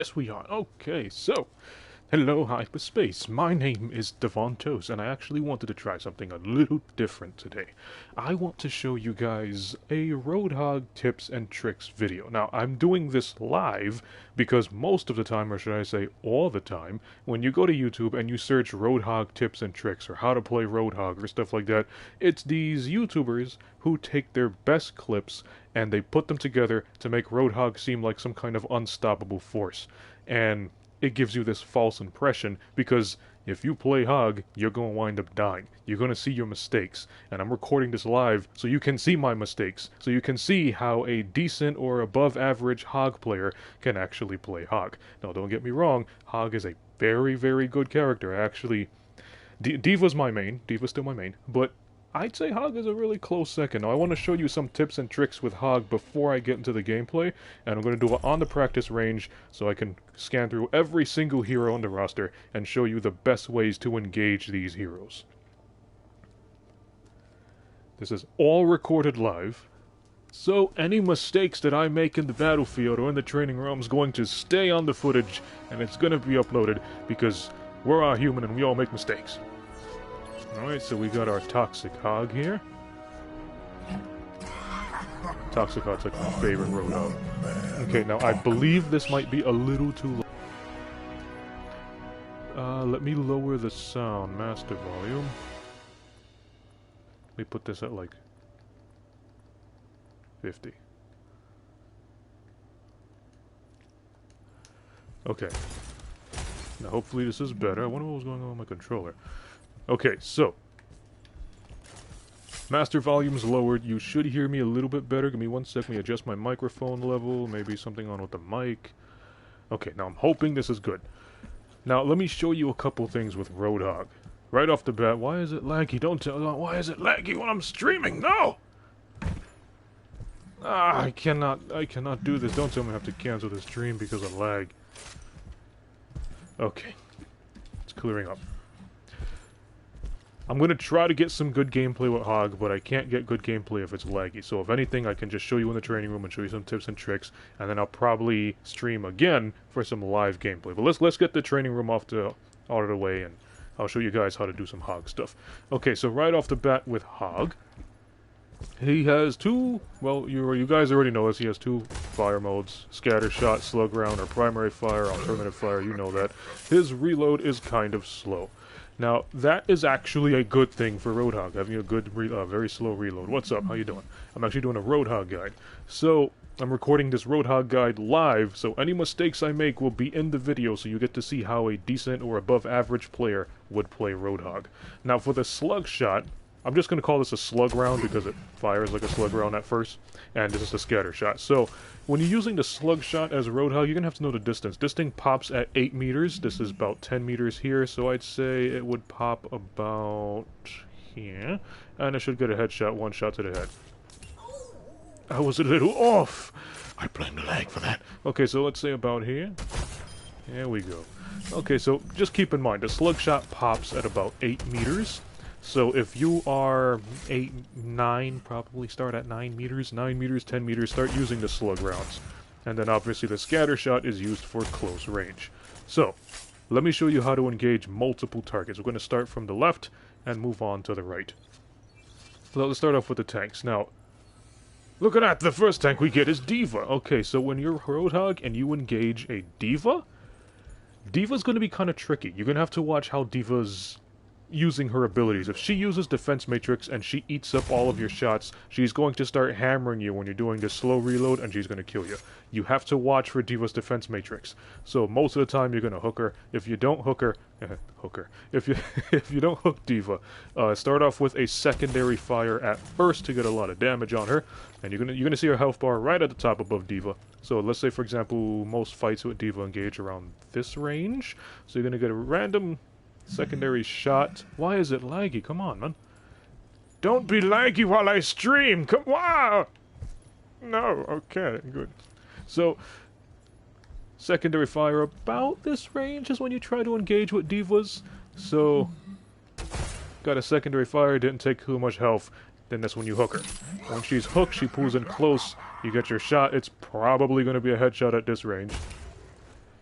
Yes, we are. Okay, so, hello, hyperspace. My name is Davontos, and I actually wanted to try something a little different today. I want to show you guys a RoadHog tips and tricks video. Now, I'm doing this live because most of the time, or should I say all the time, when you go to YouTube and you search RoadHog tips and tricks or how to play RoadHog or stuff like that, it's these YouTubers who take their best clips and they put them together to make RoadHog seem like some kind of unstoppable force. And it gives you this false impression because if you play Hog, you're going to wind up dying. You're going to see your mistakes. And I'm recording this live so you can see my mistakes. So you can see how a decent or above average Hog player can actually play Hog. Now, don't get me wrong, Hog is a very, very good character. Actually, Diva's my main. Diva's still my main. But I'd say Hog is a really close second. Now, I want to show you some tips and tricks with Hog before I get into the gameplay, and I'm going to do it on the practice range so I can scan through every single hero on the roster and show you the best ways to engage these heroes. This is all recorded live, so any mistakes that I make in the battlefield or in the training room is going to stay on the footage, and it's going to be uploaded because we're all human and we all make mistakes. Alright, so we got our Toxic Hog here. Toxic Hog's like my favorite RoadHog. Okay, now I believe this might be a little too low. Let me lower the sound, master volume. Let me put this at like 50. Okay. Now hopefully this is better. I wonder what was going on with my controller. Okay, so master volume's lowered. You should hear me a little bit better. Give me 1 second. Let me adjust my microphone level. Maybe something on with the mic. Okay, now I'm hoping this is good. Now let me show you a couple things with RoadHog. Right off the bat, why is it laggy? Don't tell. Why is it laggy when I'm streaming? No! I cannot do this. Don't tell me I have to cancel the stream because of lag. Okay, it's clearing up. I'm going to try to get some good gameplay with Hog, but I can't get good gameplay if it's laggy. So if anything, I can just show you in the training room and show you some tips and tricks, and then I'll probably stream again for some live gameplay. But let's get the training room out of the way, and I'll show you guys how to do some Hog stuff. Okay, so right off the bat with Hog, he has two, well, you guys already know this, he has two fire modes, scatter shot, slug round, or primary fire, alternative fire, you know that. His reload is kind of slow. Now, that is actually a good thing for RoadHog, having a good, very slow reload. What's up? How you doing? I'm actually doing a RoadHog guide. So, I'm recording this RoadHog guide live, so any mistakes I make will be in the video, so you get to see how a decent or above average player would play RoadHog. Now, for the slug shot, I'm just going to call this a slug round because it fires like a slug round at first, and this is a scatter shot. So, when you're using the slug shot as a RoadHog, you're going to have to know the distance. This thing pops at 8 meters. This is about 10 meters here, so I'd say it would pop about here, and it should get a headshot, one shot to the head. I was a little off. I blame the lag for that. Okay, so let's say about here. There we go. Okay, so just keep in mind, the slug shot pops at about 8 meters. So if you are 8, 9, probably start at 9 meters, 9 meters, 10 meters, start using the slug rounds. And then obviously the scatter shot is used for close range. So, let me show you how to engage multiple targets. We're going to start from the left and move on to the right. So let's start off with the tanks. Now, look at that, the first tank we get is Diva. Okay, so when you're RoadHog and you engage a Diva's going to be kind of tricky. You're going to have to watch how Diva's using her abilities. If she uses Defense Matrix and she eats up all of your shots, she's going to start hammering you when you're doing this slow reload and she's going to kill you. You have to watch for Diva's Defense Matrix. So most of the time you're going to hook her. If you don't hook her, if you don't hook Diva, start off with a secondary fire at first to get a lot of damage on her, and you're gonna see her health bar right at the top above Diva. So let's say, for example, most fights with Diva engage around this range. So you're gonna get a random secondary shot. Why is it laggy? Come on, man. Don't be laggy while I stream. Come on. No. Okay. Good. So, secondary fire about this range is when you try to engage with Divas. So, got a secondary fire. Didn't take too much health. Then that's when you hook her. When she's hooked, she pulls in close. You get your shot. It's probably going to be a headshot at this range.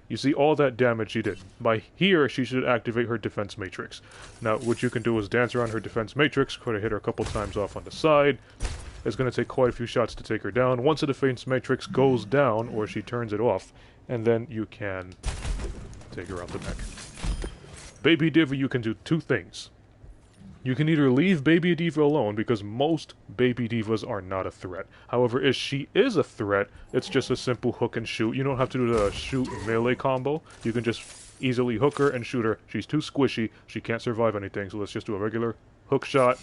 You see all that damage she did. By here, she should activate her defense matrix. Now, what you can do is dance around her defense matrix, try to hit her a couple times off on the side. It's going to take quite a few shots to take her down. Once the defense matrix goes down, or she turns it off, and then you can take her out the neck. Baby Diva, you can do two things. You can either leave Baby Diva alone, because most Baby Divas are not a threat. However, if she is a threat, it's just a simple hook and shoot. You don't have to do the shoot melee combo. You can just easily hook her and shoot her. She's too squishy. She can't survive anything, so let's just do a regular hook shot.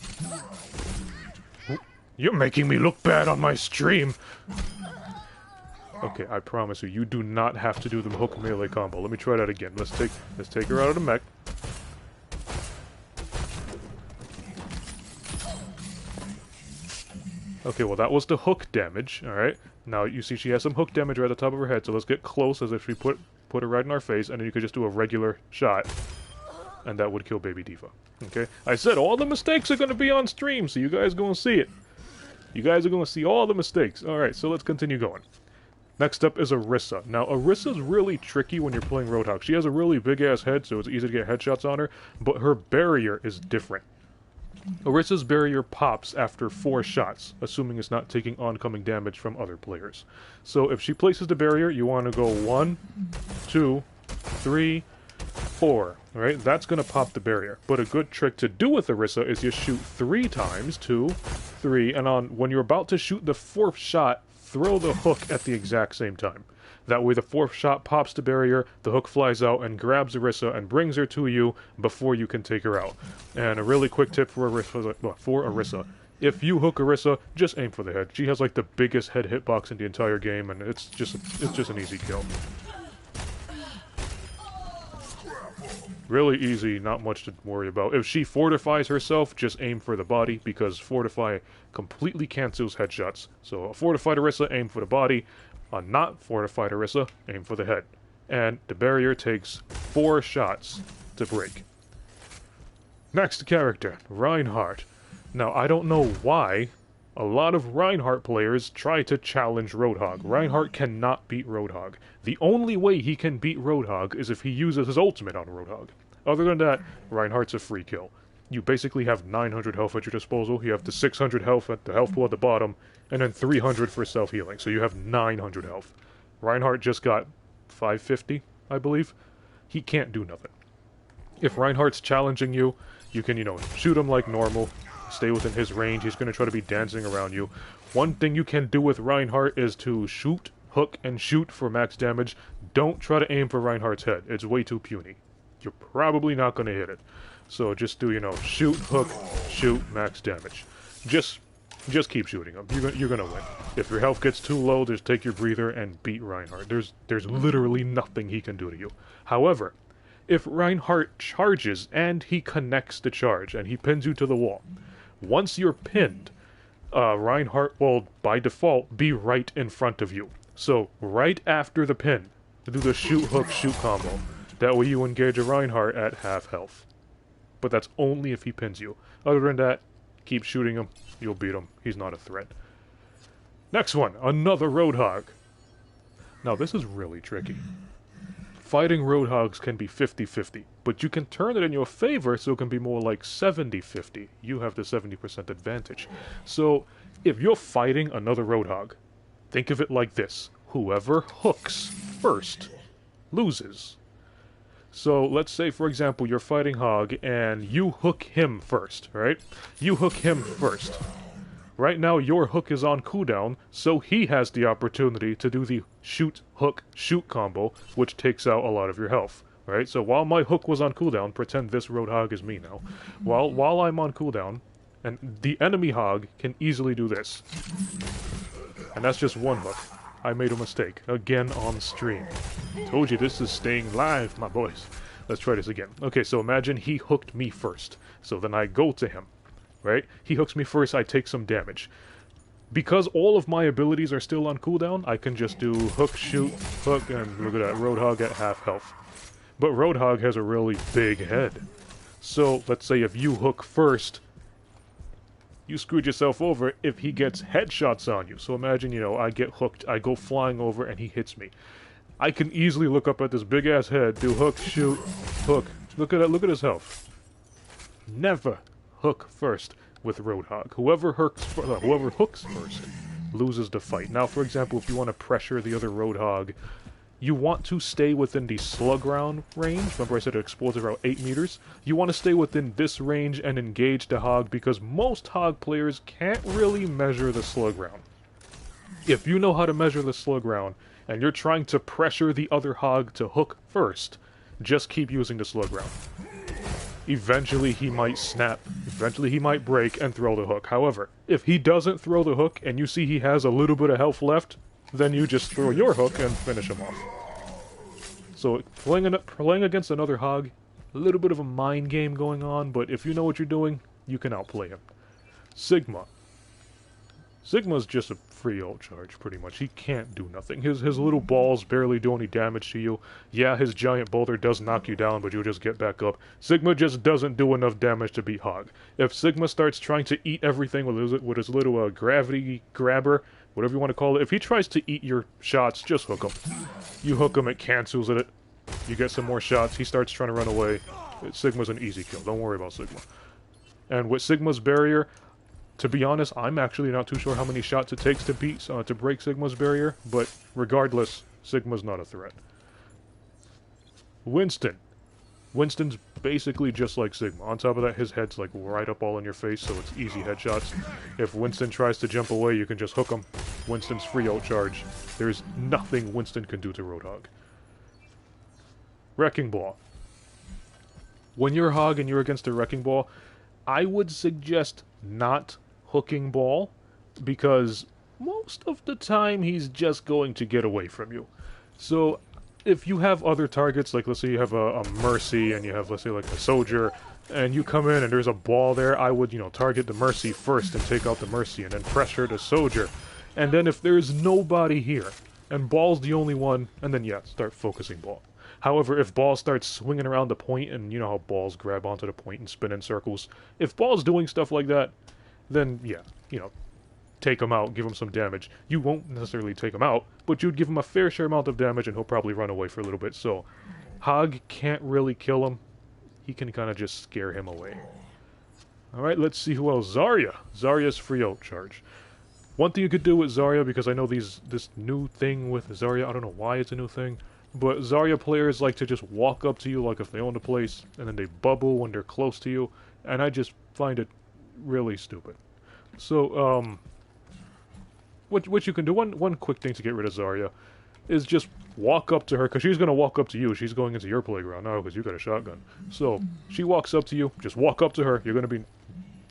You're making me look bad on my stream! Okay, I promise you, you do not have to do the hook melee combo. Let me try that again. Let's take her out of the mech. Okay, well that was the hook damage, alright? Now you see she has some hook damage right at the top of her head, so let's get close as if we put her right in our face, and then you could just do a regular shot, and that would kill Baby Diva. Okay? I said all the mistakes are going to be on stream, so you guys are going to see it. You guys are going to see all the mistakes. Alright, so let's continue going. Next up is Orisa. Now, Orisa's really tricky when you're playing RoadHog. She has a really big-ass head, so it's easy to get headshots on her, but her barrier is different. Orisa's barrier pops after 4 shots, assuming it's not taking oncoming damage from other players. So if she places the barrier, you want to go 1, 2, 3, 4. Right? That's going to pop the barrier. But a good trick to do with Orisa is you shoot 3 times, 2, 3, and when you're about to shoot the 4th shot, throw the hook at the exact same time. That way the 4th shot pops the barrier, the hook flies out and grabs Orisa and brings her to you before you can take her out. And a really quick tip for Orisa. If you hook Orisa, just aim for the head. She has like the biggest head hitbox in the entire game, and it's just an easy kill. Really easy, not much to worry about. If she fortifies herself, just aim for the body, because fortify completely cancels headshots. So a fortified Orisa, aim for the body. A not fortified Orisa, aim for the head. And the barrier takes 4 shots to break. Next character, Reinhardt. Now, I don't know why a lot of Reinhardt players try to challenge RoadHog. Reinhardt cannot beat RoadHog. The only way he can beat RoadHog is if he uses his ultimate on RoadHog. Other than that, Reinhardt's a free kill. You basically have 900 health at your disposal. You have the 600 health at the health pool at the bottom, and then 300 for self-healing. So you have 900 health. Reinhardt just got 550, I believe. He can't do nothing. If Reinhardt's challenging you, you can, shoot him like normal. Stay within his range. He's going to try to be dancing around you. One thing you can do with Reinhardt is to shoot, hook, and shoot for max damage. Don't try to aim for Reinhardt's head. It's way too puny. You're probably not going to hit it. So just do, shoot, hook, shoot, max damage. Just keep shooting him. You're going to win. If your health gets too low, just take your breather and beat Reinhardt. There's literally nothing he can do to you. However, if Reinhardt charges and he connects the charge and he pins you to the wall, once you're pinned, Reinhardt will, by default, be right in front of you. So, right after the pin, to do the shoot, hook, shoot combo. That way you engage a Reinhardt at half health. But that's only if he pins you. Other than that, keep shooting him, you'll beat him. He's not a threat. Next one, another RoadHog. Now, this is really tricky. Fighting RoadHogs can be 50-50, but you can turn it in your favor so it can be more like 70-50. You have the 70% advantage. So, if you're fighting another RoadHog, think of it like this. Whoever hooks first loses. So, let's say, for example, you're fighting Hog, and you hook him first, right? You hook him first. Right now, your hook is on cooldown, so he has the opportunity to do the shoot, hook, shoot combo, which takes out a lot of your health, right? So while my hook was on cooldown, pretend this RoadHog is me now. While I'm on cooldown, and the enemy Hog can easily do this. And that's just one hook. I made a mistake. Again on stream. Told you this is staying live, my boys. Let's try this again. Okay, so imagine he hooked me first. So then I go to him. Right? He hooks me first, I take some damage. Because all of my abilities are still on cooldown, I can just do hook, shoot, hook, and look at that, RoadHog at half health. But RoadHog has a really big head. So, let's say if you hook first, you screwed yourself over if he gets headshots on you. So imagine, I get hooked, I go flying over, and he hits me. I can easily look up at this big-ass head, do hook, shoot, hook. Look at it, look at his health. Never hook first with RoadHog. Whoever hooks first loses the fight. Now, for example, if you want to pressure the other RoadHog, you want to stay within the slug round range. Remember I said it explodes around 8 meters? You want to stay within this range and engage the hog because most hog players can't really measure the slug round. If you know how to measure the slug round, and you're trying to pressure the other hog to hook first, just keep using the slug round. Eventually he might snap, eventually he might break and throw the hook. However, if he doesn't throw the hook and you see he has a little bit of health left, then you just throw your hook and finish him off. So playing against another hog, a little bit of a mind game going on, but if you know what you're doing, you can outplay him. Sigma. Sigma's just a free ult charge, pretty much. He can't do nothing. His little balls barely do any damage to you. Yeah, his giant boulder does knock you down, but you'll just get back up. Sigma just doesn't do enough damage to beat Hog. If Sigma starts trying to eat everything with his little gravity grabber, whatever you want to call it, if he tries to eat your shots, just hook him. You hook him, it cancels it. You get some more shots, he starts trying to run away. Sigma's an easy kill, don't worry about Sigma. And with Sigma's barrier, to be honest, I'm actually not too sure how many shots it takes to break Sigma's barrier, but regardless, Sigma's not a threat. Winston. Winston's basically just like Sigma. On top of that, his head's like right up all in your face, so it's easy headshots. If Winston tries to jump away, you can just hook him. Winston's free ult charge. There's nothing Winston can do to RoadHog. Wrecking Ball. When you're Hog and you're against a Wrecking Ball, I would suggest not hooking Ball, because most of the time he's just going to get away from you. So if you have other targets, like let's say you have a Mercy and you have, let's say, like a Soldier, and you come in and there's a Ball there, I would, target the Mercy first and take out the Mercy and then pressure the Soldier. And then if there's nobody here and Ball's the only one, and then yeah, start focusing Ball. However, if Ball starts swinging around the point, and you know how balls grab onto the point and spin in circles, if Ball's doing stuff like that, then yeah, take him out, give him some damage. You won't necessarily take him out, but you'd give him a fair share amount of damage and he'll probably run away for a little bit. So Hog can't really kill him. He can kind of just scare him away. Alright, let's see who else. Zarya. Zarya's free ult charge. One thing you could do with Zarya, because I know this new thing with Zarya, I don't know why it's a new thing, but Zarya players like to just walk up to you like if they own the place, and then they bubble when they're close to you, and I just find it really stupid. So, what you can do, one quick thing to get rid of Zarya, is just walk up to her, because she's going to walk up to you. She's going into your playground now, because you got a shotgun. So, she walks up to you, just walk up to her, you're going to be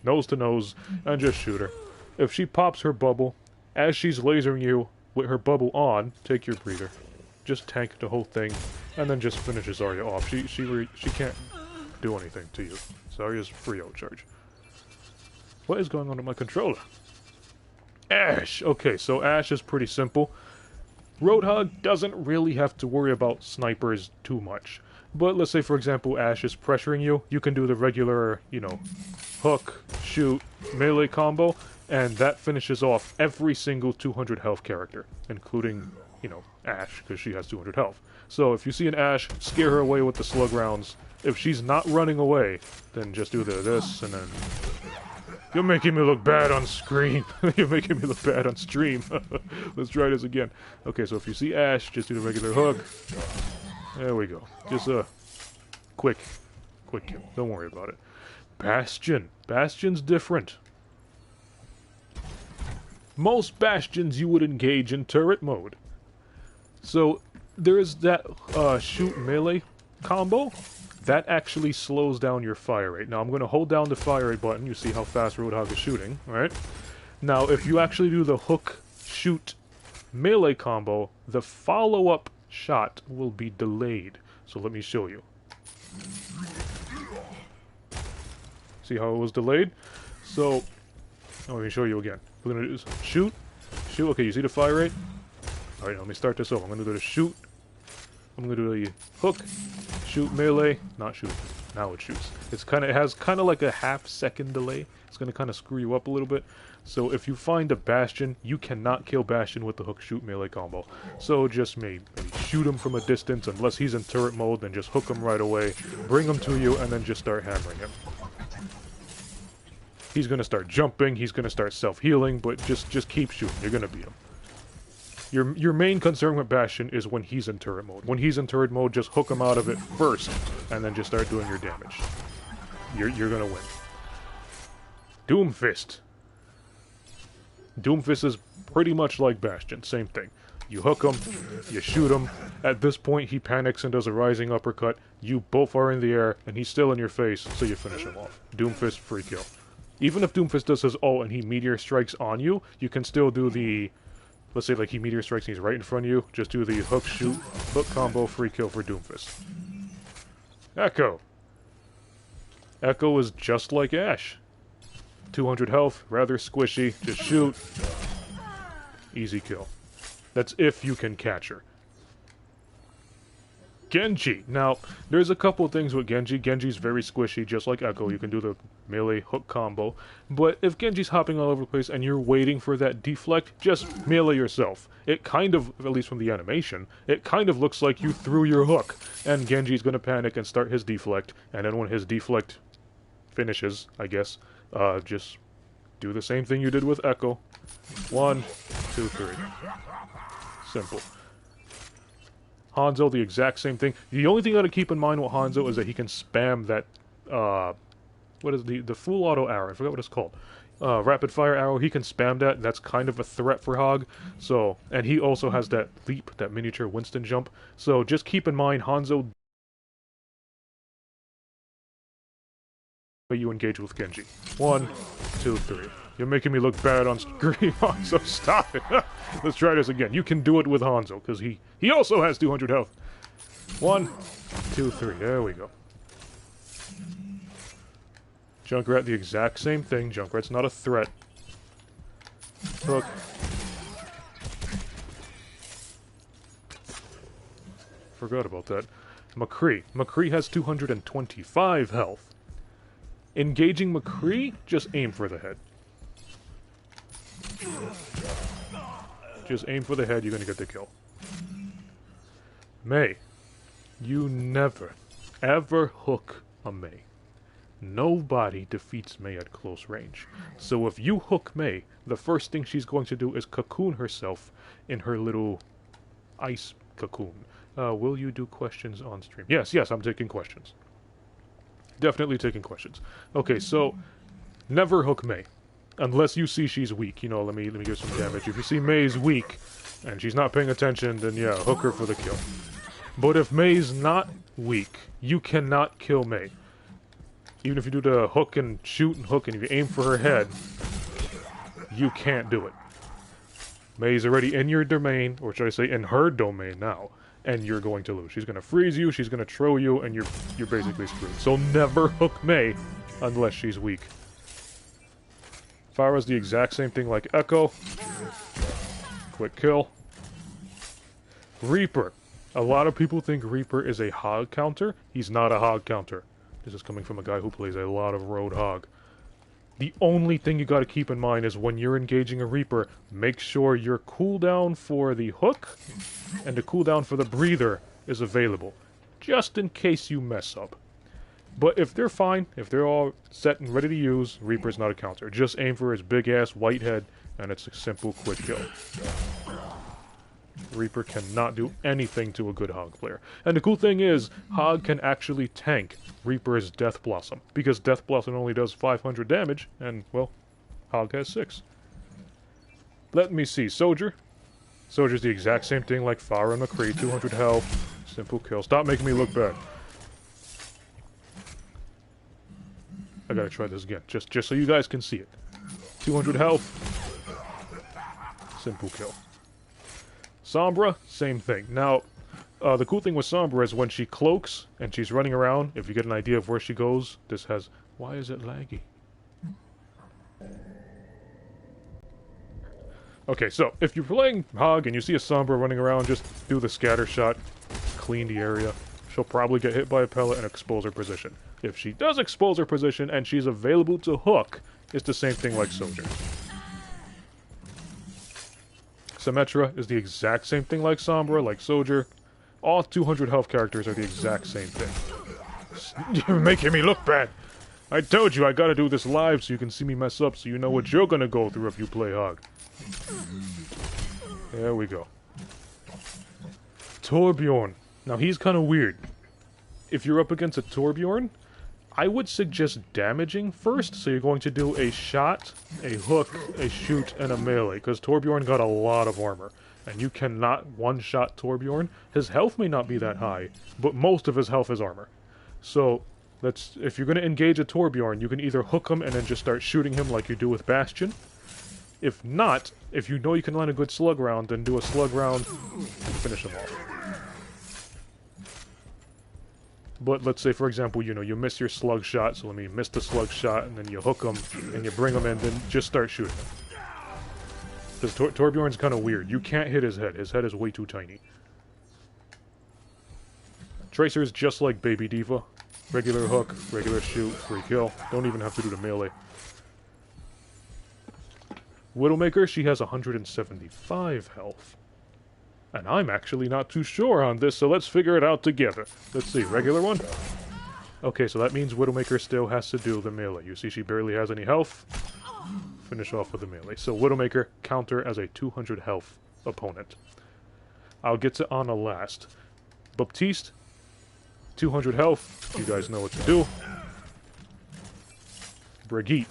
nose to nose, and just shoot her. If she pops her bubble, as she's lasering you with her bubble on, take your breather. Just tank the whole thing, and then just finish Zarya off. She can't do anything to you. Zarya's free ult charge. What is going on with my controller? Ashe! Okay, so Ashe is pretty simple. RoadHog doesn't really have to worry about snipers too much. But let's say, for example, Ashe is pressuring you. You can do the regular, hook, shoot, melee combo, and that finishes off every single 200 health character, including, Ashe, because she has 200 health. So if you see an Ashe, scare her away with the slug rounds. If she's not running away, then just do this, and then... You're making me look bad on screen. You're making me look bad on stream. Let's try this again. Okay, so if you see Ashe, just do the regular hook. There we go. Just a quick kill. Don't worry about it. Bastion. Bastion's different. Most Bastions you would engage in turret mode. So there's that shoot melee combo. That actually slows down your fire rate. Now I'm going to hold down the fire rate button. You see how fast RoadHog is shooting, right? Now if you actually do the hook, shoot, melee combo, the follow-up shot will be delayed. So let me show you. See how it was delayed? So, let me show you again. We're going to do this. Shoot. Okay, you see the fire rate? Alright, let me start this over. I'm going to do the shoot. I'm going to do the hook. Shoot melee. Not shoot. Now it shoots. It has kind of like a half-second delay. It's going to kind of screw you up a little bit. So if you find a Bastion, you cannot kill Bastion with the hook shoot melee combo. So just maybe shoot him from a distance, unless he's in turret mode, then just hook him right away, bring him to you, and then just start hammering him. He's going to start jumping, he's going to start self-healing, but just keep shooting. You're going to beat him. Your main concern with Bastion is when he's in turret mode. When he's in turret mode, just hook him out of it first, and then just start doing your damage. You're going to win. Doomfist. Doomfist is pretty much like Bastion, same thing. You hook him, you shoot him. At this point, he panics and does a rising uppercut. You both are in the air, and he's still in your face, so you finish him off. Doomfist, free kill. Even if Doomfist does his ult and he meteor strikes on you, you can still do the... Let's say like he meteor strikes and he's right in front of you. Just do the hook shoot, hook combo, free kill for Doomfist. Echo. Echo is just like Ashe. 200 health, rather squishy. Just shoot. Easy kill. That's if you can catch her. Genji. Now, there's a couple things with Genji. Genji's very squishy, just like Echo. You can do the melee hook combo. But if Genji's hopping all over the place and you're waiting for that deflect, just melee yourself. It kind of, at least from the animation, it kind of looks like you threw your hook. And Genji's going to panic and start his deflect. And then when his deflect finishes, I guess, just do the same thing you did with Echo. 1, 2, 3. Simple. Hanzo, the exact same thing. The only thing you gotta keep in mind with Hanzo is that he can spam that, what is the full auto arrow? I forgot what it's called. Rapid fire arrow, he can spam that, and that's kind of a threat for Hog. So, and he also has that leap, that miniature Winston jump. So just keep in mind, Hanzo, you engage with Genji. 1, 2, 3. You're making me look bad on screen, Hanzo. Stop it. Let's try this again. You can do it with Hanzo, because he also has 200 health. 1, 2, 3. There we go. Junkrat, the exact same thing. Junkrat's not a threat. Hook. Forgot about that. McCree. McCree has 225 health. Engaging McCree, just aim for the head. Just aim for the head, you're gonna get the kill. Mei. You never, ever hook a Mei. Nobody defeats Mei at close range. So if you hook Mei, the first thing she's going to do is cocoon herself in her little ice cocoon. Will you do questions on stream? Yes, I'm taking questions. Definitely taking questions. Okay, so never hook Mei. Unless you see she's weak. You know, let me give some damage. If you see Mei's weak, and she's not paying attention, then yeah, hook her for the kill. But if Mei's not weak, you cannot kill Mei. Even if you do the hook and shoot and hook, and if you aim for her head, you can't do it. Mei's already in your domain, or should I say in her domain now, and you're going to lose. She's going to freeze you, she's going to throw you, and you're basically screwed. So never hook Mei unless she's weak. Pharah's the exact same thing like Echo. Quick kill. Reaper. A lot of people think Reaper is a Hog counter. He's not a Hog counter. This is coming from a guy who plays a lot of RoadHog. The only thing you gotta keep in mind is when you're engaging a Reaper, make sure your cooldown for the hook and the cooldown for the breather is available. Just in case you mess up. But if they're fine, if they're all set and ready to use, Reaper's not a counter. Just aim for his big-ass white head, and it's a simple, quick kill. Reaper cannot do anything to a good Hog player. And the cool thing is, Hog can actually tank Reaper's Death Blossom, because Death Blossom only does 500 damage, and, well, Hog has 6. Let me see, Soldier. Soldier's the exact same thing like Pharah and McCree, 200 health, simple kill. Stop making me look bad. I gotta try this again, just so you guys can see it. 200 health. Simple kill. Sombra, same thing. Now, the cool thing with Sombra is when she cloaks and she's running around, if you get an idea of where she goes, this has... Why is it laggy? Okay, so, if you're playing Hog and you see a Sombra running around, just do the scatter shot, clean the area. She'll probably get hit by a pellet and expose her position. If she does expose her position and she's available to hook, it's the same thing like Soldier. Symmetra is the exact same thing like Sombra, like Soldier. All 200 health characters are the exact same thing. You're making me look bad. I told you I gotta do this live so you can see me mess up so you know what you're gonna go through if you play Hog. There we go. Torbjorn. Now he's kind of weird. If you're up against a Torbjorn, I would suggest damaging first. So you're going to do a shot, a hook, a shoot, and a melee. Because Torbjorn got a lot of armor. And you cannot one-shot Torbjorn. His health may not be that high, but most of his health is armor. So, if you're going to engage a Torbjorn, you can either hook him and then just start shooting him like you do with Bastion. If not, if you know you can land a good slug round, then do a slug round and finish him off. But let's say, for example, you know, you miss your slug shot, so let me miss the slug shot, and then you hook him, and you bring him in, then just start shooting him. Because Torbjorn's kind of weird. You can't hit his head. His head is way too tiny. Tracer's just like Baby Diva. Regular hook, regular shoot, free kill. Don't even have to do the melee. Widowmaker, she has 175 health. And I'm actually not too sure on this, so let's figure it out together. Let's see, regular one? Okay, so that means Widowmaker still has to do the melee. You see she barely has any health. Finish off with the melee. So Widowmaker, counter as a 200 health opponent. I'll get to Ana last. Baptiste, 200 health. You guys know what to do. Brigitte.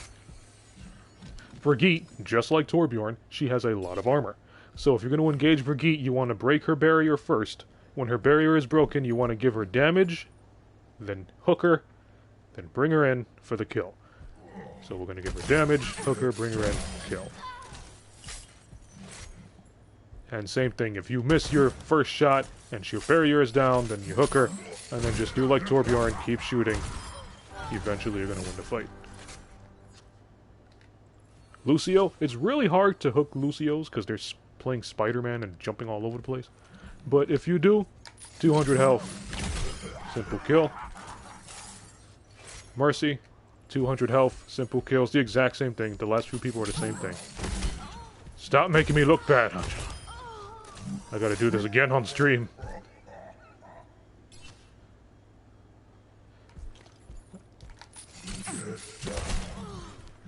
Brigitte, just like Torbjorn, she has a lot of armor. So if you're going to engage Brigitte, you want to break her barrier first. When her barrier is broken, you want to give her damage, then hook her, then bring her in for the kill. So we're going to give her damage, hook her, bring her in, kill. And same thing, if you miss your first shot and your barrier is down, then you hook her, and then just do like Torbjorn, keep shooting. Eventually you're going to win the fight. Lucio, it's really hard to hook Lucios because they're playing Spider-Man and jumping all over the place. But if you do, 200 health, simple kill. Mercy, 200 health, simple kills, the exact same thing. The last few people are the same thing. Stop making me look bad, Angela. I gotta do this again on stream.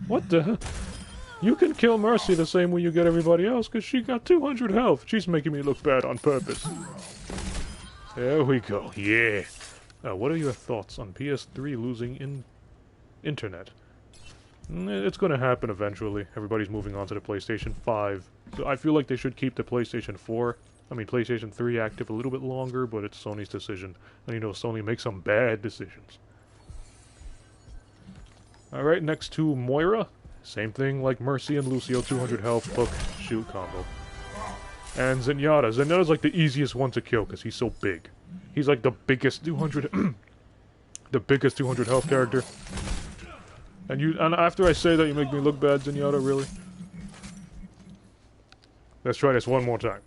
What the hell? You can kill Mercy the same way you get everybody else, because she got 200 health. She's making me look bad on purpose. There we go, yeah. What are your thoughts on PS3 losing internet? It's going to happen eventually. Everybody's moving on to the PlayStation 5. So I feel like they should keep the PlayStation 3 active a little bit longer, but it's Sony's decision. And you know, Sony makes some bad decisions. Alright, next to Moira. Same thing like Mercy and Lucio, 200 health, hook, shoot combo. And Zenyatta. Zenyatta's like the easiest one to kill because he's so big. He's like the biggest 200 the biggest 200 health character. And after I say that, you make me look bad, Zenyatta, really? Let's try this one more time.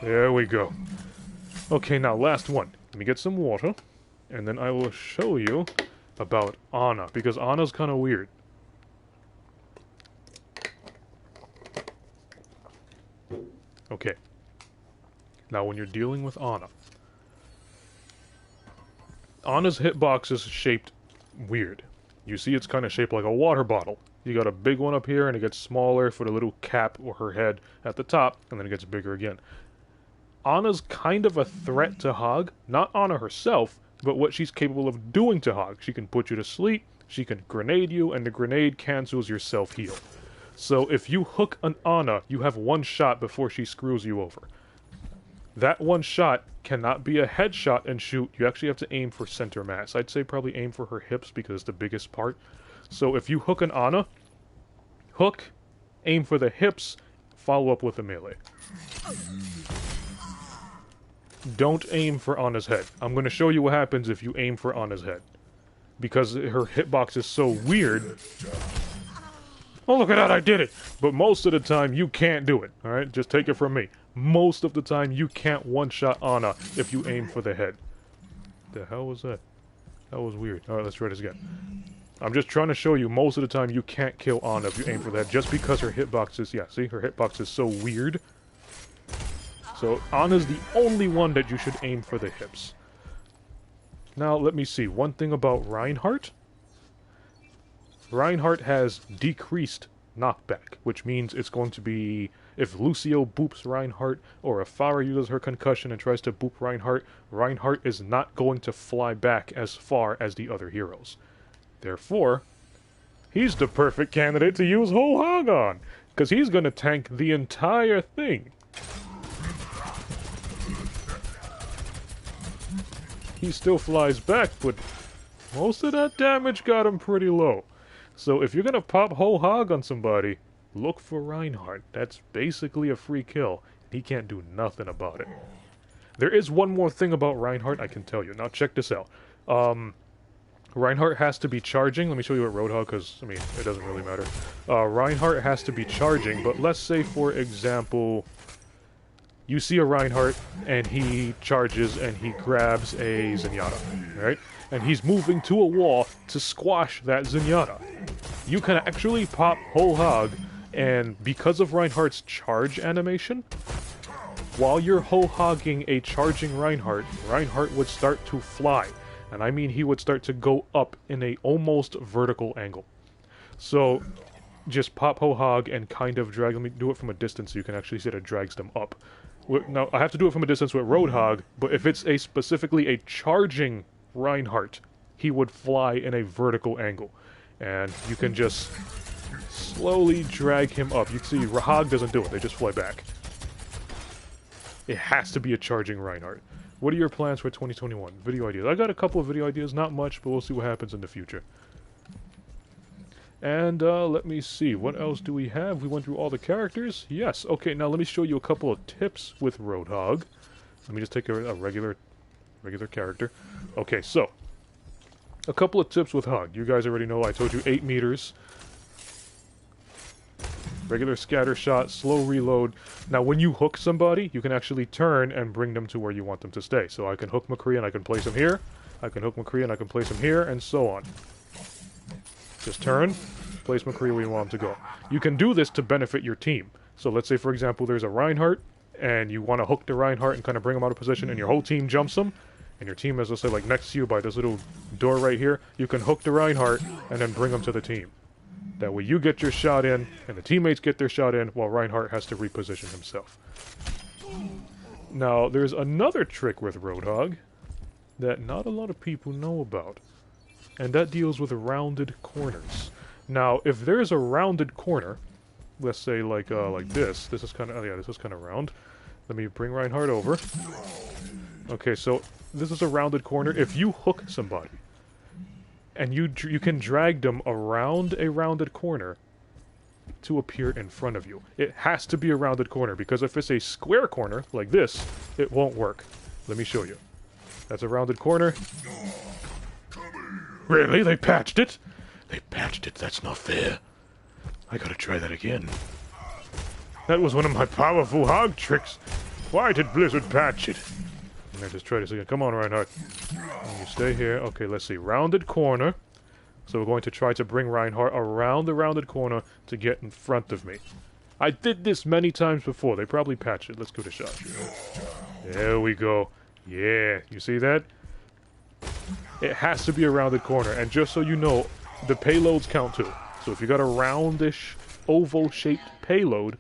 There we go. Okay, now last one. Let me get some water, and then I will show you about Ana, because Ana's kind of weird. Okay. Now when you're dealing with Ana, Ana's hitbox is shaped weird. You see it's kind of shaped like a water bottle. You got a big one up here, and it gets smaller for the little cap or her head at the top, and then it gets bigger again. Ana's kind of a threat to Hog, not Ana herself, but what she's capable of doing to Hog. She can put you to sleep, she can grenade you, and the grenade cancels your self-heal. So if you hook an Ana, you have one shot before she screws you over. That one shot cannot be a headshot and shoot. You actually have to aim for center mass. I'd say probably aim for her hips because it's the biggest part. So if you hook an Ana, hook, aim for the hips, follow up with a melee. Don't aim for Ana's head. I'm going to show you what happens if you aim for Ana's head. Because her hitbox is so weird. Oh, look at that, I did it! But most of the time, you can't do it, alright? Just take it from me. Most of the time, you can't one-shot Ana if you aim for the head. The hell was that? That was weird. Alright, let's try this again. I'm just trying to show you, most of the time you can't kill Anna if you aim for that, just because her hitbox is, yeah, see? Her hitbox is so weird. So, Anna's the only one that you should aim for the hips. Now, let me see. One thing about Reinhardt. Reinhardt has decreased knockback, which means it's going to be... If Lucio boops Reinhardt, or if Farah uses her concussion and tries to boop Reinhardt, Reinhardt is not going to fly back as far as the other heroes. Therefore, he's the perfect candidate to use RoadHog on, because he's going to tank the entire thing. He still flies back, but most of that damage got him pretty low. So if you're going to pop RoadHog on somebody, look for Reinhardt. That's basically a free kill. He can't do nothing about it. There is one more thing about Reinhardt I can tell you. Now check this out. Reinhardt has to be charging. Let me show you what RoadHog, because, I mean, it doesn't really matter. Reinhardt has to be charging, but let's say, for example, you see a Reinhardt, and he charges, and he grabs a Zenyatta, right? And he's moving to a wall to squash that Zenyatta. You can actually pop RoadHog, and because of Reinhardt's charge animation, while you're RoadHogging a charging Reinhardt, Reinhardt would start to fly. And I mean he would start to go up in a almost vertical angle. So, just pop RoadHog and kind of drag... Let me do it from a distance so you can actually see that it drags them up. Now, I have to do it from a distance with RoadHog, but if it's specifically a charging Reinhardt, he would fly in a vertical angle. And you can just slowly drag him up. You can see RoadHog doesn't do it, they just fly back. It has to be a charging Reinhardt. What are your plans for 2021? Video ideas. I got a couple of video ideas, not much, but we'll see what happens in the future. And, let me see. What else do we have? We went through all the characters? Yes. Okay, now let me show you a couple of tips with RoadHog. Let me just take a regular character. Okay, so. A couple of tips with Hog. You guys already know I told you 8 meters. Regular scatter shot, slow reload. Now, when you hook somebody, you can actually turn and bring them to where you want them to stay. So I can hook McCree and I can place him here. I can hook McCree and I can place him here, and so on. Just turn, place McCree where you want him to go. You can do this to benefit your team. So let's say, for example, there's a Reinhardt, and you want to hook the Reinhardt and kind of bring him out of position, and your whole team jumps him, and your team is, let's say, like next to you by this little door right here. You can hook the Reinhardt and then bring him to the team. That way you get your shot in, and the teammates get their shot in, while Reinhardt has to reposition himself. Now, there's another trick with RoadHog that not a lot of people know about, and that deals with rounded corners. Now, if there's a rounded corner, let's say like this is kind of, oh yeah, this is kind of round. Let me bring Reinhardt over. Okay, so this is a rounded corner. If you hook somebody, and you can drag them around a rounded corner to appear in front of you. It has to be a rounded corner, because if it's a square corner, like this, it won't work. Let me show you. That's a rounded corner. Really? They patched it? They patched it. That's not fair. I gotta try that again. That was one of my powerful hog tricks. Why did Blizzard patch it? I'm gonna just try this again. Come on, Reinhardt. You stay here. Okay, let's see. Rounded corner. So we're going to try to bring Reinhardt around the rounded corner to get in front of me. I did this many times before. They probably patched it. Let's give it a shot. There we go. Yeah, you see that? It has to be a rounded corner. And just so you know, the payloads count too. So if you got a roundish, oval-shaped payload,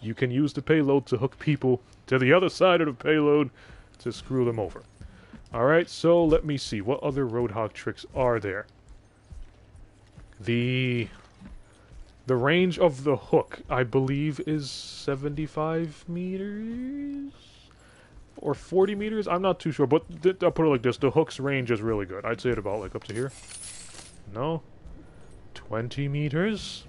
you can use the payload to hook people to the other side of the payload to screw them over. Alright, so let me see. What other RoadHog tricks are there? The range of the hook, I believe, is 75 meters? Or 40 meters? I'm not too sure, but I'll put it like this. The hook's range is really good. I'd say it about, like, up to here. No? 20 meters?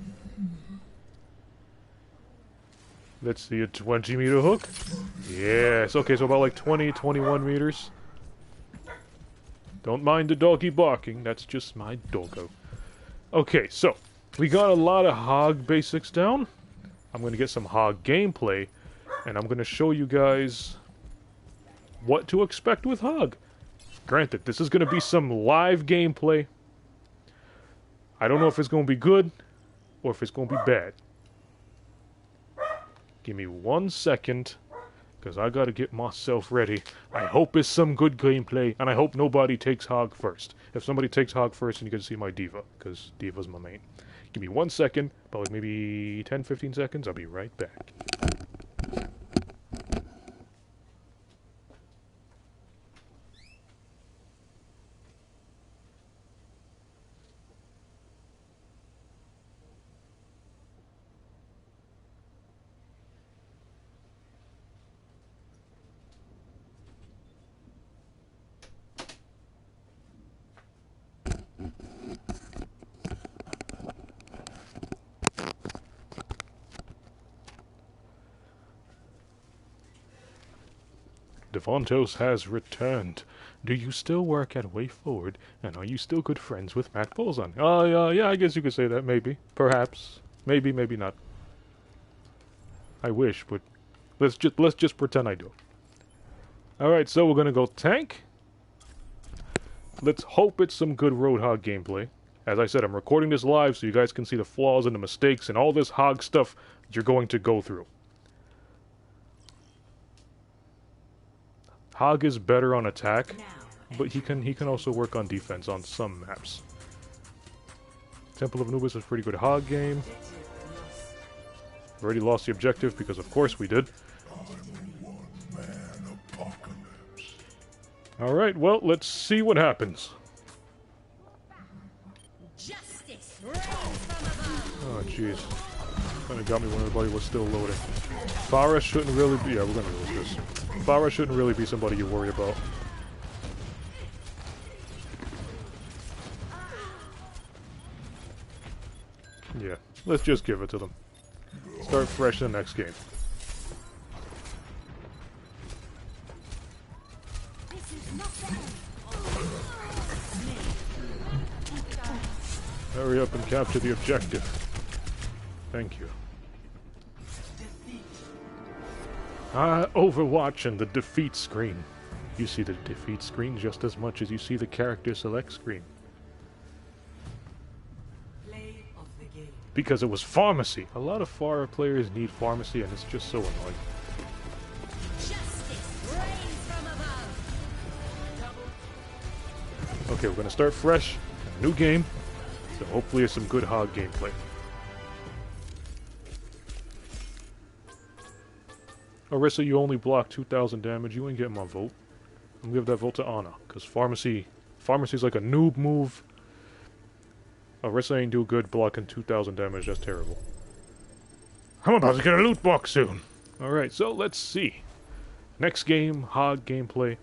Let's see, a 20-meter hook? Yes, okay, so about like 20, 21 meters. Don't mind the doggy barking, that's just my doggo. Okay, so, we got a lot of Hog basics down. I'm going to get some Hog gameplay, and I'm going to show you guys what to expect with Hog. Granted, this is going to be some live gameplay. I don't know if it's going to be good or if it's going to be bad. Give me 1 second, because I got to get myself ready. I hope it's some good gameplay, and I hope nobody takes Hog first. If somebody takes Hog first, then you can see my Diva, because Diva's my main. Give me 1 second, probably maybe 10-15 seconds. I'll be right back. Davontos has returned. Do you still work at Way Forward, and are you still good friends with Matt Bolzan? Yeah, I guess you could say that, maybe. Perhaps. Maybe, maybe not. I wish, but let's just pretend I do. Alright, so we're gonna go tank. Let's hope it's some good RoadHog gameplay. As I said, I'm recording this live so you guys can see the flaws and the mistakes and all this hog stuff you're going to go through. Hog is better on attack, but he can also work on defense on some maps. Temple of Anubis was a pretty good Hog game. Already lost the objective because of course we did. Alright, well, let's see what happens. Oh jeez. Kinda got me when everybody was still loading. Farah shouldn't really be... yeah, we're gonna lose this. Farah shouldn't really be somebody you worry about. Yeah, let's just give it to them. Start fresh in the next game. Hurry up and capture the objective. Thank you. Overwatch and the defeat screen. You see the defeat screen just as much as you see the character select screen. Because it was pharmacy. A lot of Farah players need pharmacy and it's just so annoying. Okay, we're gonna start fresh. New game. So hopefully it's some good Hog gameplay. Orisa, you only block 2,000 damage. You ain't getting my vote. I'm gonna give that vote to Ana, because Pharmacy's like a noob move. Orisa ain't do good blocking 2,000 damage. That's terrible. I'm about to get a loot box soon. Alright, so let's see. Next game, Hog gameplay.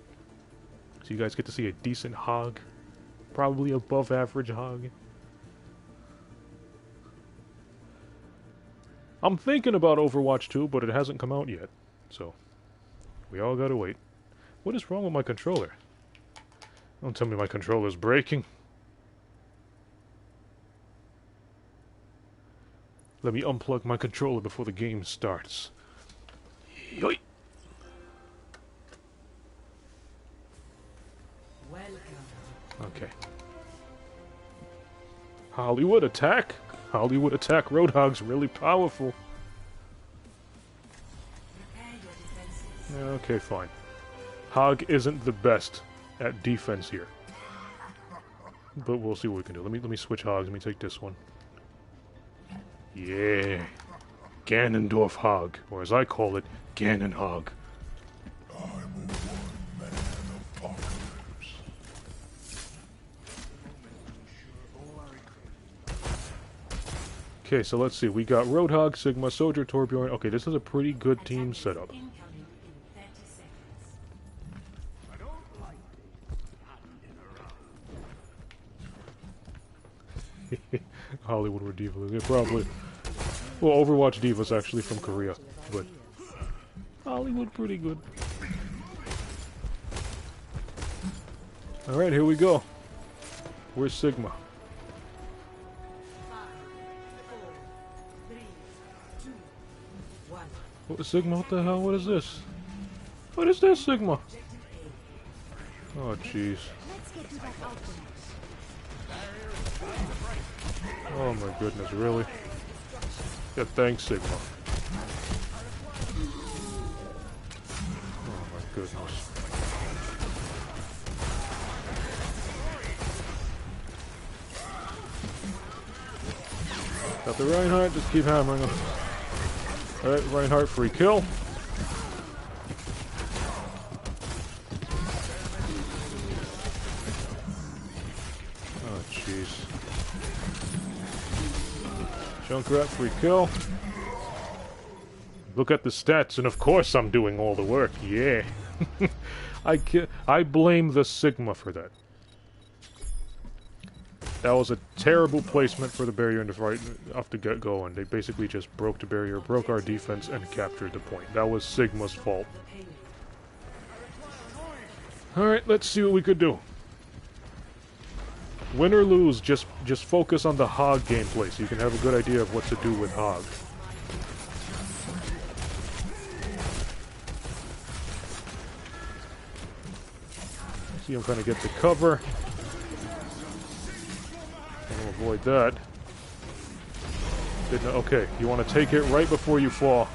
So you guys get to see a decent Hog. Probably above average Hog. I'm thinking about Overwatch 2, but it hasn't come out yet. So, we all gotta wait. What is wrong with my controller? Don't tell me my controller's breaking. Let me unplug my controller before the game starts. Yoy! Okay. Hollywood attack? Hollywood attack. RoadHog's really powerful. Okay, fine. Hog isn't the best at defense here. But we'll see what we can do. Let me switch Hogs. Let me take this one. Yeah. Ganondorf Hog. Or as I call it, Ganon Hog. Okay, so let's see. We got RoadHog, Sigma, Soldier, Torbjorn. Okay, this is a pretty good team setup. Hollywood were Divas. They're probably... well, Overwatch Divas actually from Korea. But Hollywood pretty good. Alright, here we go. Where's Sigma? What, Sigma, what the hell? What is this? What is this, Sigma? Oh, jeez. Oh my goodness, really? Yeah, thanks, Sigma. Oh my goodness. Got the Reinhardt, just keep hammering him. Alright, Reinhardt, free kill. Oh, jeez. Junkrat, free kill. Look at the stats, and of course I'm doing all the work, yeah. I blame the Sigma for that. That was a terrible placement for the barrier in the fight off the get-go, and they basically just broke the barrier, broke our defense, and captured the point. That was Sigma's fault. Alright, let's see what we could do. Win or lose, just focus on the Hog gameplay so you can have a good idea of what to do with Hog. See him kind of get to cover. I'll avoid that. Okay, you want to take it right before you fall.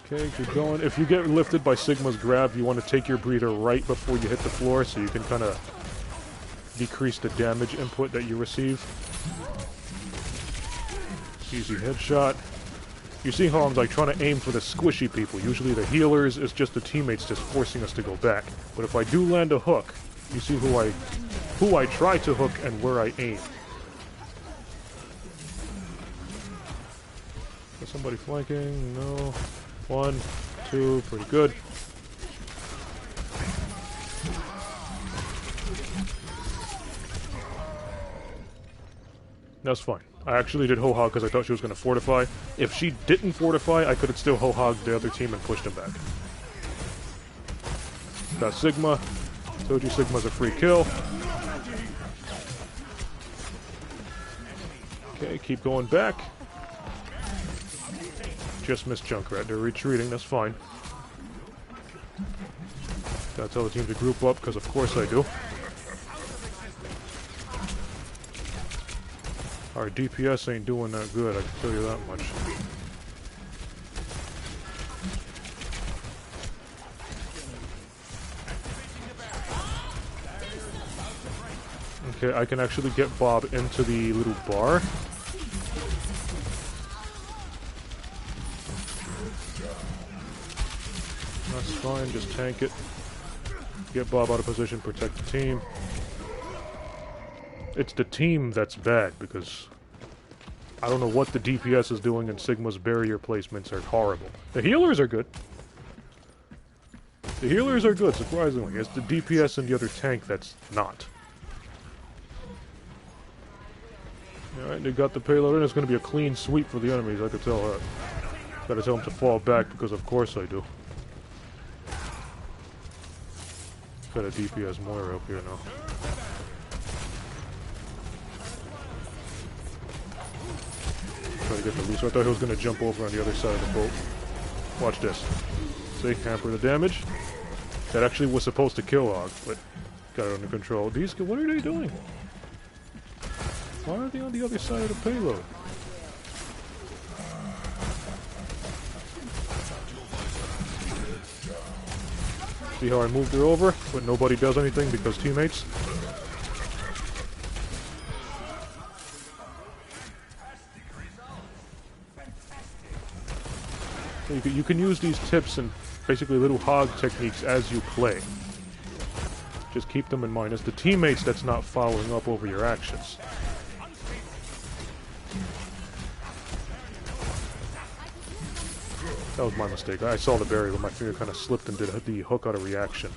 Okay, keep going. If you get lifted by Sigma's grab, you want to take your breather right before you hit the floor so you can kind of decrease the damage input that you receive. Easy headshot. You see how I'm like trying to aim for the squishy people. Usually the healers is just the teammates just forcing us to go back. But if I do land a hook, you see who I try to hook and where I aim. Is somebody flanking? No. 1, 2, pretty good. That's fine. I actually did ho-hog because I thought she was going to fortify. If she didn't fortify, I could have still ho-hogged the other team and pushed them back. Got Sigma. Told you Sigma's a free kill. Okay, keep going back. Just missed Junkrat. They're retreating, that's fine. Gotta tell the team to group up, because of course I do. Our DPS ain't doing that good, I can tell you that much. Okay, I can actually get Bob into the little bar. That's fine, just tank it. Get Bob out of position, protect the team. It's the team that's bad, because I don't know what the DPS is doing, and Sigma's barrier placements are horrible. The healers are good. The healers are good, surprisingly. It's the DPS and the other tank that's not. Alright, they got the payload, and it's going to be a clean sweep for the enemies, I could tell that. Gotta tell them to fall back, because of course I do. Got a DPS Moira up here now. Try to get the loose. I thought he was going to jump over on the other side of the boat. Watch this. See, hamper the damage. That actually was supposed to kill Hog, but got it under control. These, what are they doing? Why are they on the other side of the payload? See how I moved her over, but nobody does anything because teammates? So you can use these tips and basically little hog techniques as you play. Just keep them in mind. It's the teammates that's not following up over your actions. That was my mistake. I saw the barrier, but my finger kind of slipped and did the hook out of reaction.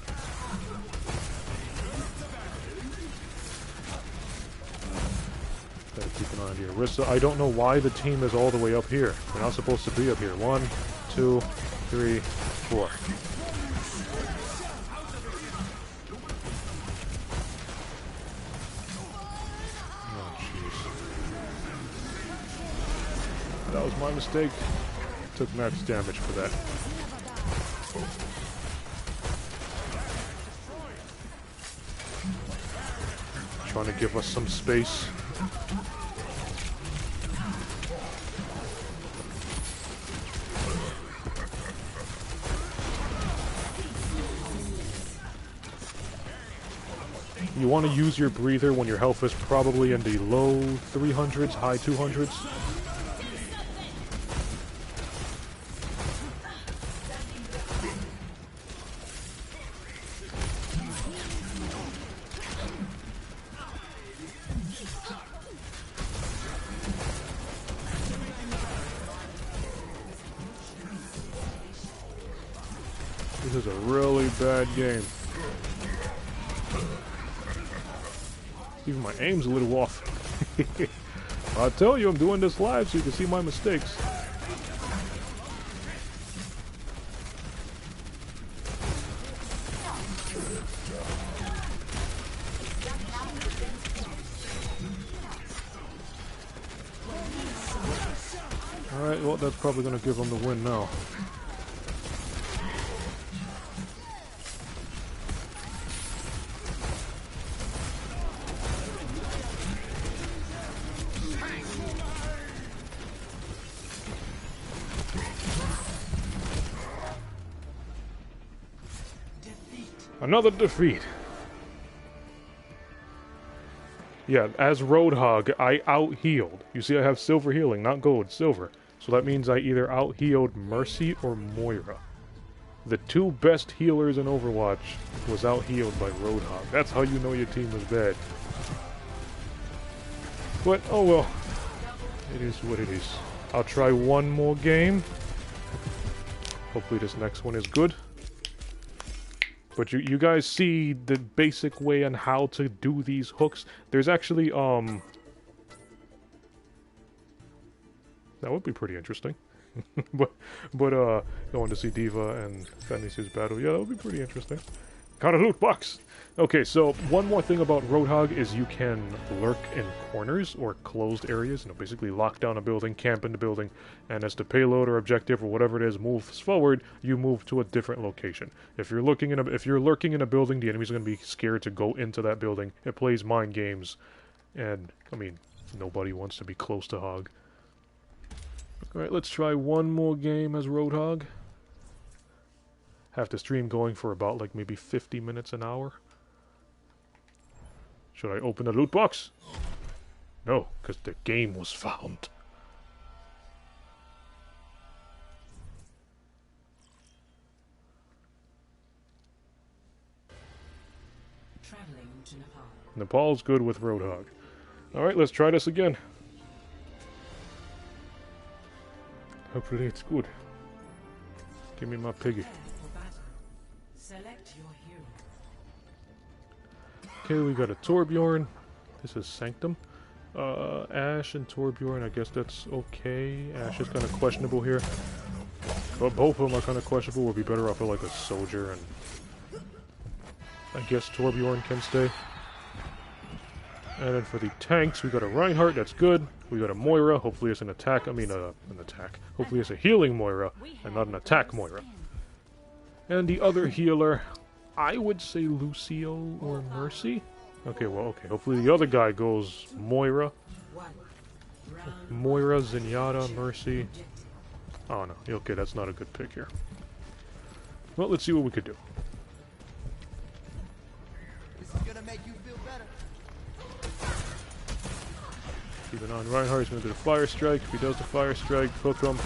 Gotta keep an eye on the Orisa. I don't know why the team is all the way up here. They're not supposed to be up here. 1, 2, 3, 4. Oh, jeez. That was my mistake. Took max damage for that. trying to give us some space. You want to use your breather when your health is probably in the low 300s, high 200s. This is a really bad game. Even my aim's a little off. I tell you, I'm doing this live so you can see my mistakes. Alright, well, that's probably going to give them the win now. Another defeat. Yeah, as RoadHog, I out-healed. You see I have silver healing, not gold, silver. So that means I either out-healed Mercy or Moira. The two best healers in Overwatch was out-healed by RoadHog. That's how you know your team was bad. But, oh well. It is what it is. I'll try one more game. Hopefully this next one is good. But you guys see the basic way on how to do these hooks. There's actually, that would be pretty interesting. but going to see Diva and Fantasy's battle, yeah, that would be pretty interesting. Got a loot box! Okay, so one more thing about RoadHog is you can lurk in corners or closed areas, basically lock down a building, camp in the building, and as the payload or objective or whatever it is moves forward, you move to a different location. If you're lurking in a building, the enemy's going to be scared to go into that building. It plays mind games, and I mean, nobody wants to be close to Hog. Alright, let's try one more game as RoadHog. Have the stream going for about like maybe 50 minutes an hour. Should I open the loot box? No, because the game was found. Traveling to Nepal. Nepal's good with RoadHog. Alright, let's try this again. Hopefully it's good. Give me my piggy. Select your hero. Okay, we got a Torbjorn. This is Sanctum. Ashe and Torbjorn, I guess that's okay. Ashe is kind of questionable here. But both of them are kind of questionable. We'll be better off with like a soldier, and I guess Torbjorn can stay. And then for the tanks, we got a Reinhardt, that's good. We got a Moira, hopefully it's an attack, an attack. Hopefully it's a healing Moira, and not an attack Moira. And the other healer, I would say Lucio or Mercy. Okay, well, okay. Hopefully the other guy goes Moira. Moira, Zenyatta, Mercy. Oh no, okay, that's not a good pick here. Well, let's see what we could do. This is gonna make you feel better. Keep it on Reinhardt, he's gonna do the fire strike. If he does the fire strike, hook him.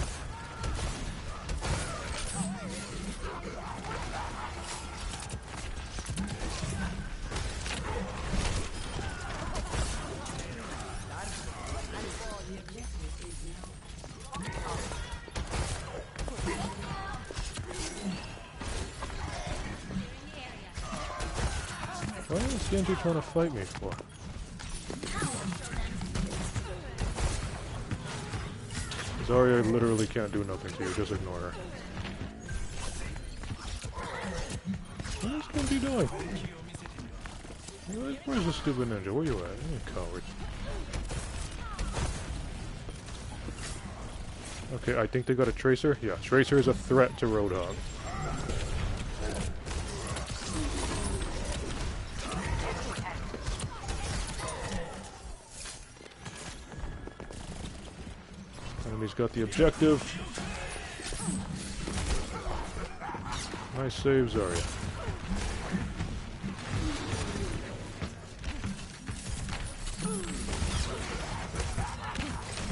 What is this Genji trying to fight me for? Zarya literally can't do nothing to you, just ignore her. What is Genji doing? Where's the stupid ninja? Where you at? You coward. Okay, I think they got a Tracer. Yeah, Tracer is a threat to RoadHog. Enemy's got the objective. Nice save, Zarya.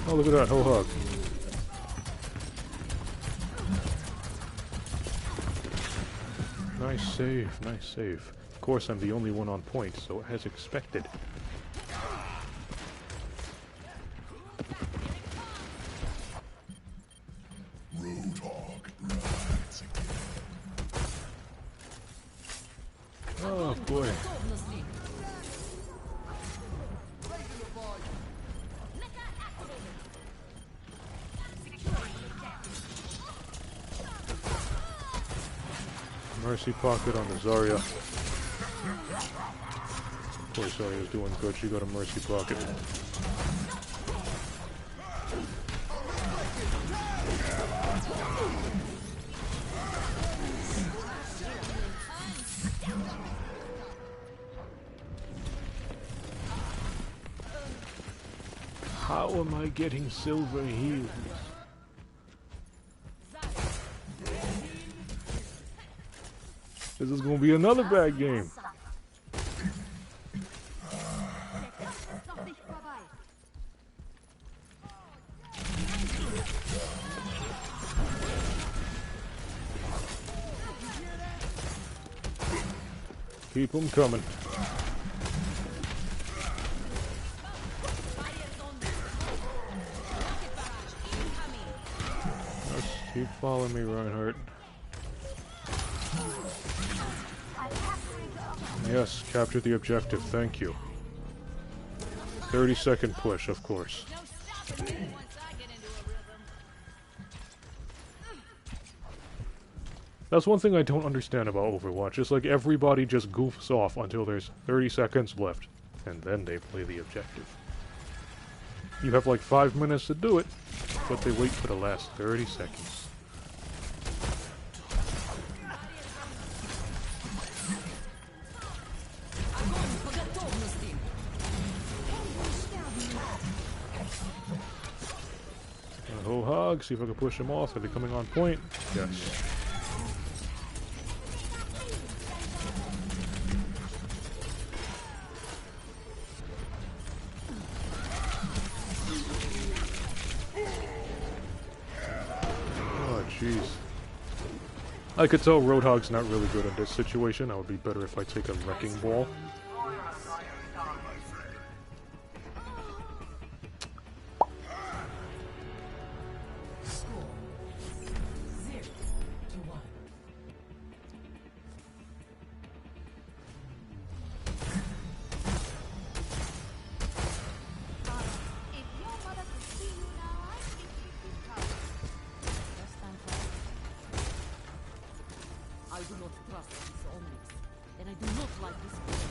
Oh, look at that, RoadHog. Nice save, nice save. Of course, I'm the only one on point, so as expected. RoadHog rides again. Oh boy. Mercy pocket on the Zarya. Poor Zarya's doing good. She got a mercy pocket. How am I getting silver heals? This is gonna be another bad game. Keep them coming. Just keep following me, Reinhardt. Yes, capture the objective, thank you. 30-second push, of course. That's one thing I don't understand about Overwatch. It's like everybody just goofs off until there's 30 seconds left, and then they play the objective. You have like 5 minutes to do it, but they wait for the last 30 seconds. RoadHog, see if I can push them off. Are they coming on point? Yes. Oh, jeez. I could tell RoadHog's not really good in this situation. I would be better if I take a wrecking ball. I do not trust these omens, and I do not like this place.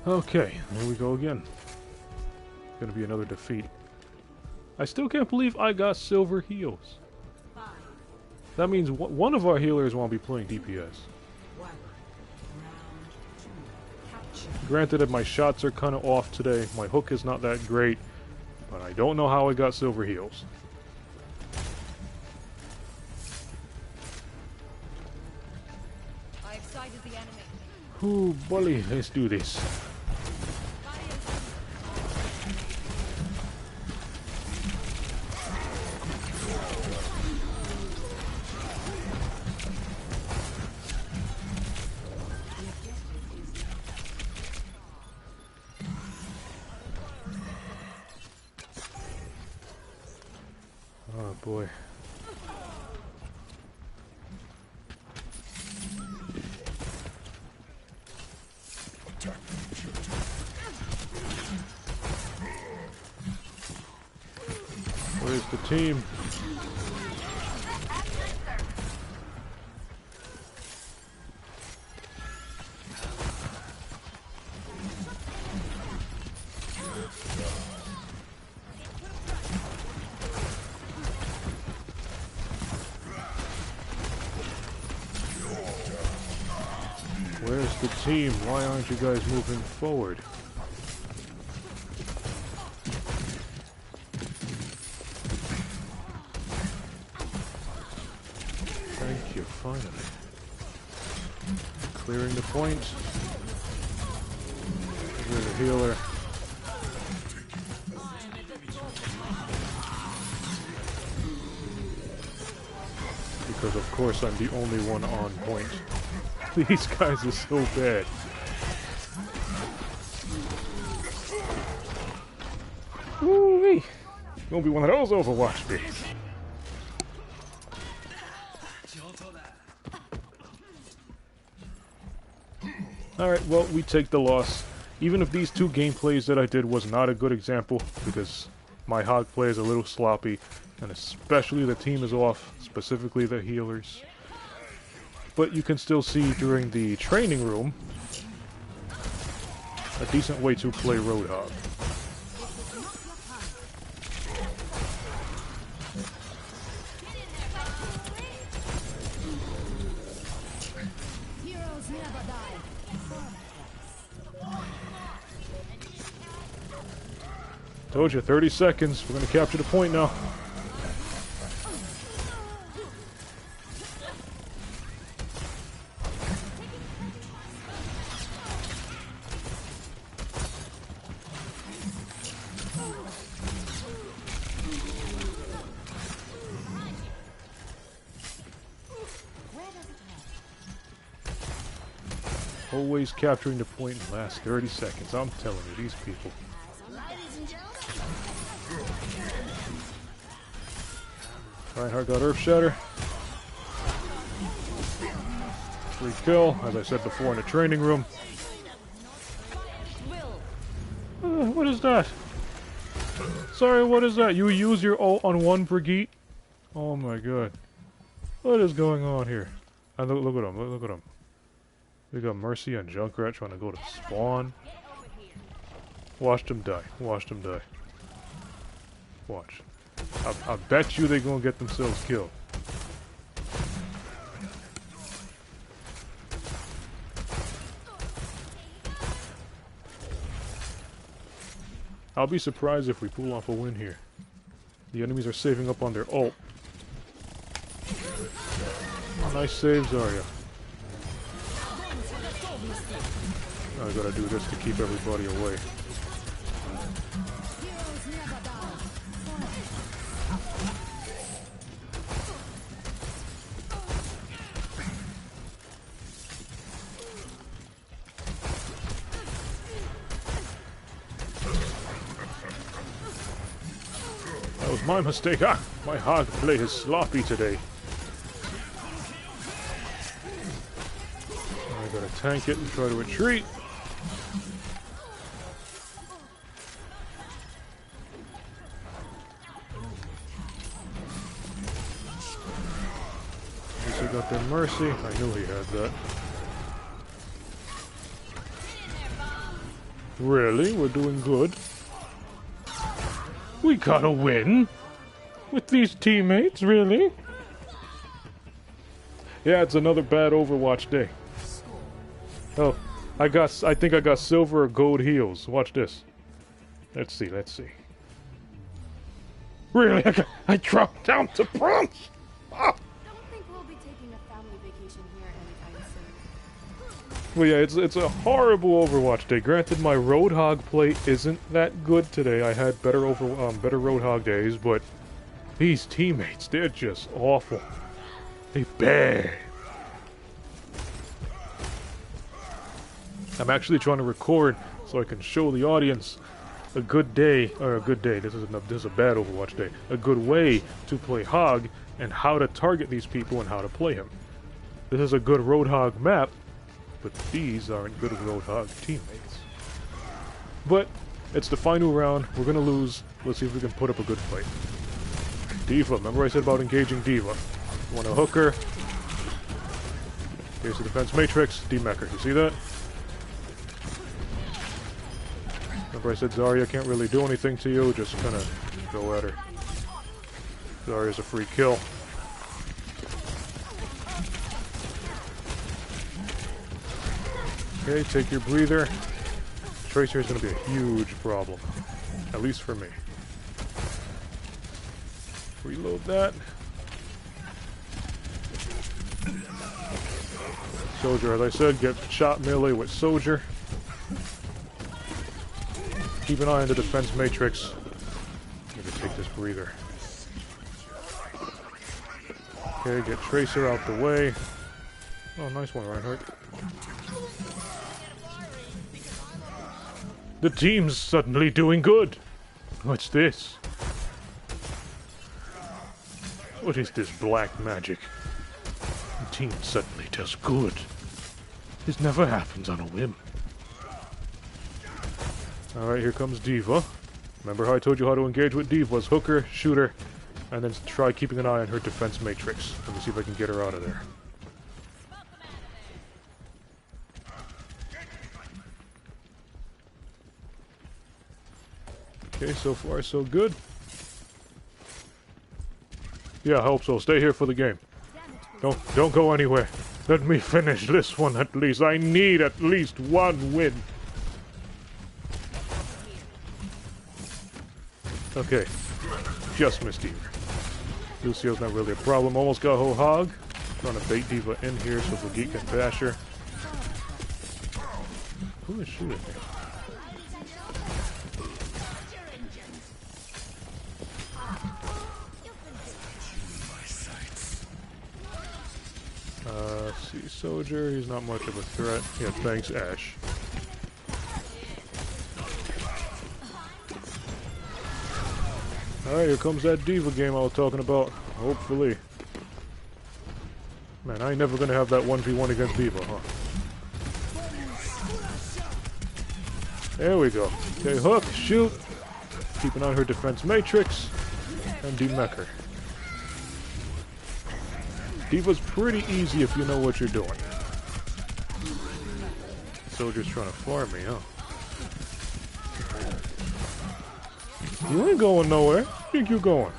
Okay, here we go again. Gonna be another defeat. I still can't believe I got silver heals. That means one of our healers won't be playing DPS. Granted that my shots are kind of off today, my hook is not that great, but I don't know how I got silver heals. I have sighted the enemy. Ooh, bully, let's do this. Oh boy. Where's the team? Where's the team? Why aren't you guys moving forward? Clearing the point. Here's a healer. Because of course I'm the only one on point. These guys are so bad. Woo-wee! Gonna be one of those Overwatch days. Alright, well, we take the loss. Even if these two gameplays that I did was not a good example, because my hog play is a little sloppy, and especially the team is off, specifically the healers. But you can still see during the training room a decent way to play RoadHog. Heroes never die. Told you, 30 seconds. We're gonna capture the point now. Always capturing the point in the last 30 seconds. I'm telling you, these people. Reinhardt got Earth Shatter. Free kill, as I said before in the training room. What is that? Sorry, what is that? You use your ult on one Brigitte? Oh my god. What is going on here? And look at him, look at him. We got Mercy and Junkrat trying to go to spawn. Watch them die. Watch them die. Watch. I bet you they're gonna get themselves killed. I'll be surprised if we pull off a win here. The enemies are saving up on their ult. Nice save, Zarya. I gotta do this to keep everybody away. That was my mistake. Ah, my hog play is sloppy today. I gotta tank it and try to retreat. At least I got their Mercy. I knew he had that. Really? We're doing good? We gotta win? With these teammates? Really? Yeah, it's another bad Overwatch day. Oh, I think I got silver or gold heals. Watch this. Let's see, let's see. Really? I dropped down to bronze! Ah. Don't think we'll be taking a family vacation here anytime soon. Well, yeah, it's a horrible Overwatch day. Granted, my RoadHog play isn't that good today. I had better RoadHog days, but these teammates, they're just awful. They bad. I'm actually trying to record so I can show the audience a good day, or a good day. This is a bad Overwatch day. A good way to play Hog and how to target these people and how to play him. This is a good RoadHog map, but these aren't good RoadHog teammates. But it's the final round. We're gonna lose. Let's see if we can put up a good fight. D.Va. Remember I said about engaging D.Va. Want to hook her. Here's the defense matrix. D-Mech her. You see that? Remember I said Zarya can't really do anything to you, just kind of go at her. Zarya's a free kill. Okay, take your breather. Tracer is going to be a huge problem. At least for me. Reload that. Soldier, as I said, get shot melee with Soldier. Keep an eye on the defense matrix. Need to take this breather. Okay, get Tracer out the way. Oh, nice one, Reinhardt. The team's suddenly doing good. What's this? What is this black magic? The team suddenly does good. This never happens on a whim. Alright, here comes D.Va. Remember how I told you how to engage with D.Va's hooker, shooter, and then try keeping an eye on her defense matrix. Let me see if I can get her out of there. Okay, so far so good. Yeah, I hope so. Stay here for the game. Don't go anywhere. Let me finish this one at least. I need at least one win. Okay. Just missed D.Va. Lucio's not really a problem. Almost got RoadHog. Trying to bait D.Va in here so Brigitte can bash her. Who is shooting me? See, Soldier, he's not much of a threat. Yeah, thanks, Ash. Alright, here comes that D.Va game I was talking about. Hopefully. Man, I ain't never gonna have that 1v1 against D.Va, huh? There we go. Okay, hook, shoot. Keeping on her defense matrix. And demech her. D.Va's pretty easy if you know what you're doing. Soldier's trying to farm me, huh? You ain't going nowhere. Where think you going?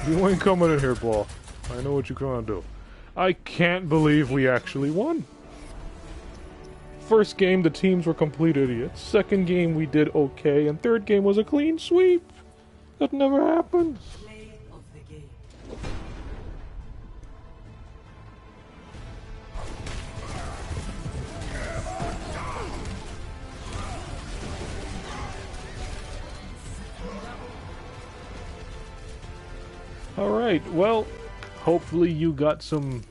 You ain't coming in here, Paul. I know what you're gonna do. I can't believe we actually won. First game, the teams were complete idiots. Second game, we did okay. And third game was a clean sweep. That never happens. Play of the game. Alright, well, hopefully you got some...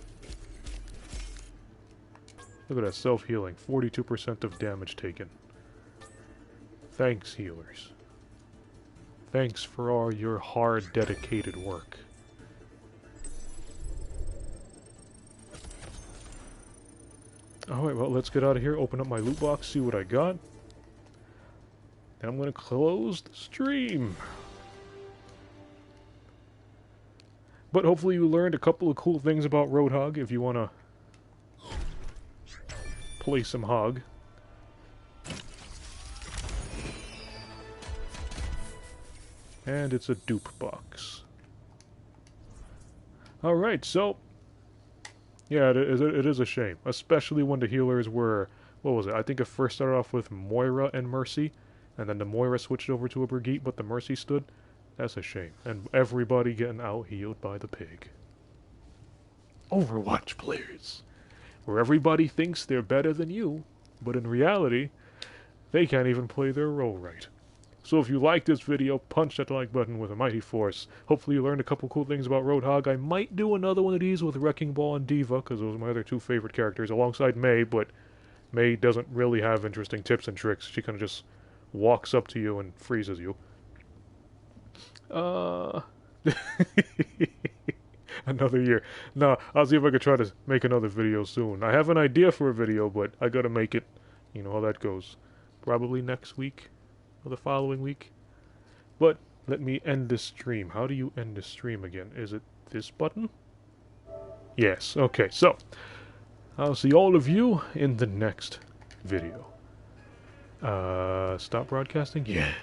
Look at that self-healing. 42% of damage taken. Thanks, healers. Thanks for all your hard, dedicated work. Alright, well, let's get out of here, open up my loot box, see what I got. Then I'm going to close the stream. But hopefully you learned a couple of cool things about RoadHog if you want to play some hog. And it's a dupe box. Alright, so... Yeah, it is a shame. Especially when the healers were... What was it? I think it first started off with Moira and Mercy. And then the Moira switched over to a Brigitte, but the Mercy stood. That's a shame. And everybody getting out-healed by the pig. Overwatch players. Where everybody thinks they're better than you, but in reality, they can't even play their role right. So if you like this video, punch that like button with a mighty force. Hopefully you learned a couple cool things about RoadHog. I might do another one of these with Wrecking Ball and D.Va, because those are my other two favorite characters, alongside Mei, but Mei doesn't really have interesting tips and tricks. She kind of just walks up to you and freezes you. Another year. Nah, I'll see if I can try to make another video soon. I have an idea for a video, but I gotta make it. You know how that goes. Probably next week, or the following week. But, let me end this stream. How do you end the stream again? Is it this button? Yes, okay, so, I'll see all of you in the next video. Stop broadcasting? Yes.